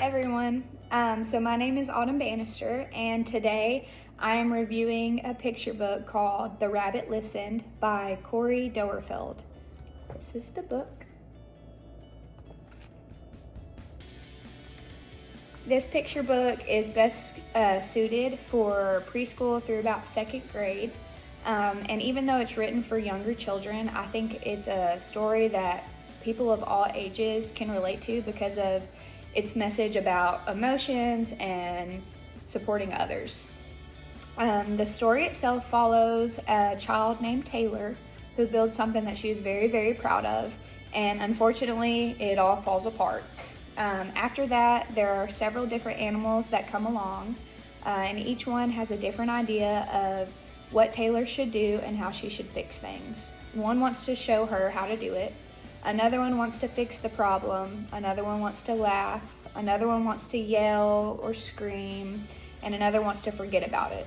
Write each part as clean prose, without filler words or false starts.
everyone. So my name is Autumn Bannister, and today I am reviewing a picture book called The Rabbit Listened by Corey Doerfeld. This is the book. This picture book is best suited for preschool through about second grade. And even though it's written for younger children, I think it's a story that people of all ages can relate to because of its message about emotions and supporting others. The story itself follows a child named Taylor who builds something that she is very, very proud of, and unfortunately, it all falls apart. After that, there are several different animals that come along, and each one has a different idea of what Taylor should do and how she should fix things. One wants to show her how to do it. Another one wants to fix the problem. Another one wants to laugh. Another one wants to yell or scream. And another wants to forget about it.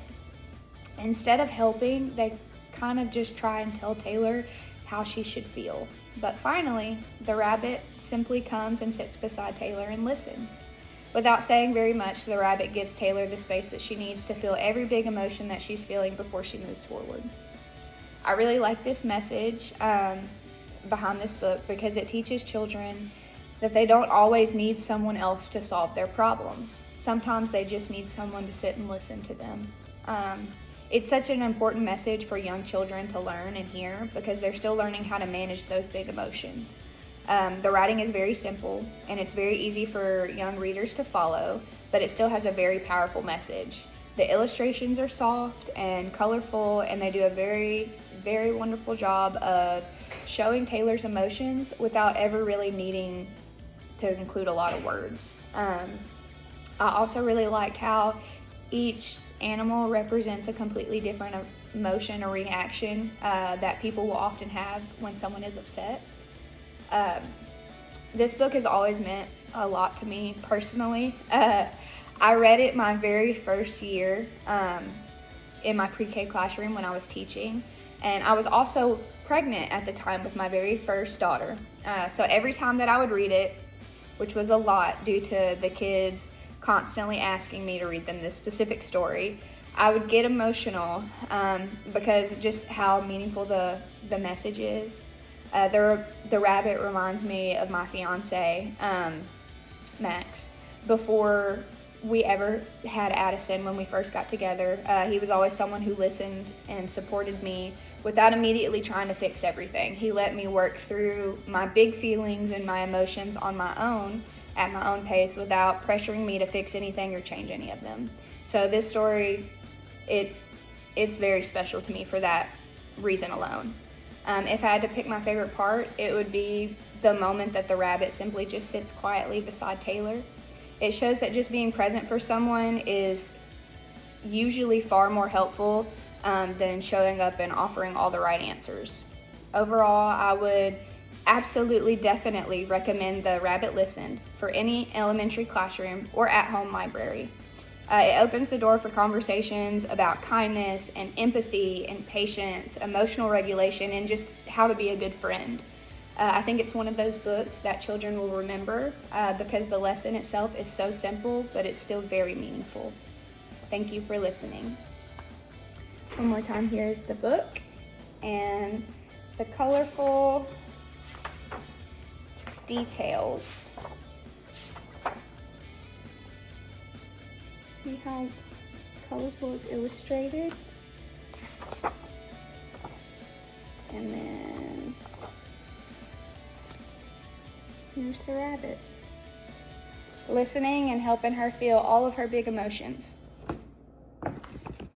Instead of helping, they kind of just try and tell Taylor how she should feel. But finally, the rabbit simply comes and sits beside Taylor and listens. Without saying very much, the rabbit gives Taylor the space that she needs to feel every big emotion that she's feeling before she moves forward. I really like this message behind this book because it teaches children that they don't always need someone else to solve their problems. Sometimes they just need someone to sit and listen to them. It's such an important message for young children to learn and hear because they're still learning how to manage those big emotions. The writing is very simple and it's very easy for young readers to follow, but it still has a very powerful message. The illustrations are soft and colorful, and they do a very, very wonderful job of showing Taylor's emotions without ever really needing to include a lot of words. I also really liked how each animal represents a completely different emotion or reaction that people will often have when someone is upset. This book has always meant a lot to me personally. I read it my very first year in my pre-K classroom when I was teaching, and I was also pregnant at the time with my very first daughter. So every time that I would read it, which was a lot due to the kids constantly asking me to read them this specific story, I would get emotional because just how meaningful the message is. The rabbit reminds me of my fiance, Max. Before we ever had Addison, when we first got together, he was always someone who listened and supported me without immediately trying to fix everything. He let me work through my big feelings and my emotions on my own, at my own pace, without pressuring me to fix anything or change any of them. So this story, it's very special to me for that reason alone. If I had to pick my favorite part, it would be the moment that the rabbit simply just sits quietly beside Taylor. It shows that just being present for someone is usually far more helpful than showing up and offering all the right answers. Overall, I would absolutely, definitely recommend The Rabbit Listened for any elementary classroom or at-home library. It opens the door for conversations about kindness and empathy and patience, emotional regulation, and just how to be a good friend. I think it's one of those books that children will remember because the lesson itself is so simple, but it's still very meaningful. Thank you for listening. One more time, here is the book and the colorful details. See how colorful it's illustrated? And then here's the rabbit, listening and helping her feel all of her big emotions.